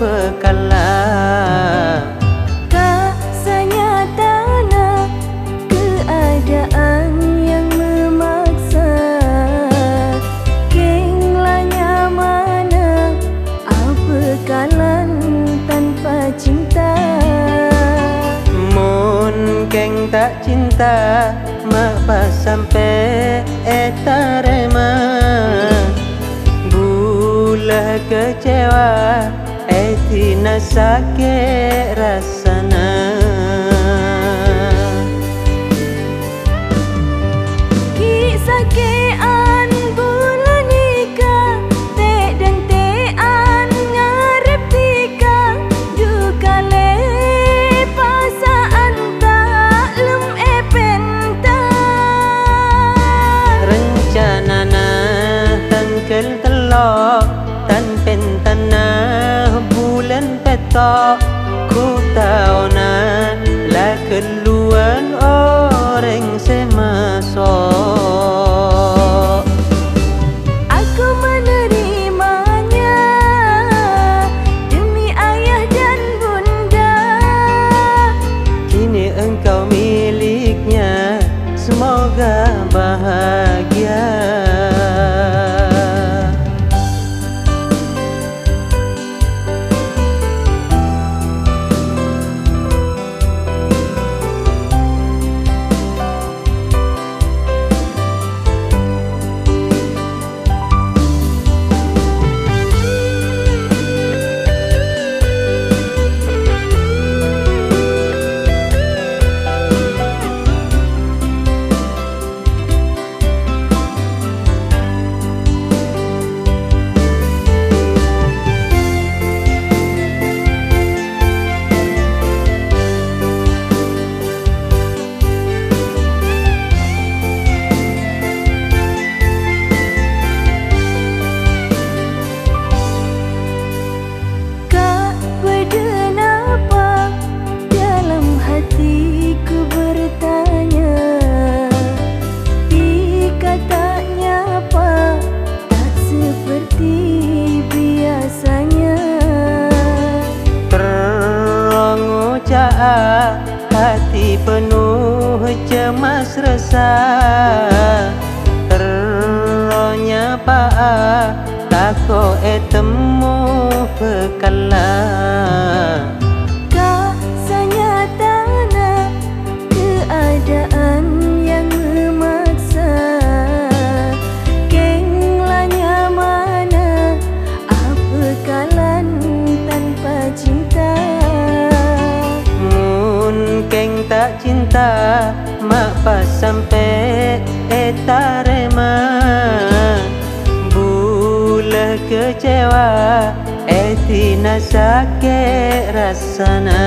pekalah. Kasanya tanah keadaan yang memaksa, kenglanya mana bekalan tanpa cinta. Mun keng tak cinta mak pas sampai tarema, bulah kecewa tina sakit rasana. Kisah kean bulan nikah, tek dan tean ngarep tika, juga lepasaan tak lem epenta. Rencana na tangkel telok tan pen tanah bulan petok, ku tahu na lah keluan orang semasok. Aku menerimanya demi ayah dan bunda. Kini engkau miliknya, semoga bahagia. Hatiku bertanya, dikatanya apa tak seperti biasanya. Terang ucap hati penuh cemas resah, teronya pak tako temu pekalah. Keadaan yang memaksa, kenglanya mana bekalan tanpa cinta. Mun keng tak cinta mak pas sampai tarema, bulah kecewa tina sakit rasana.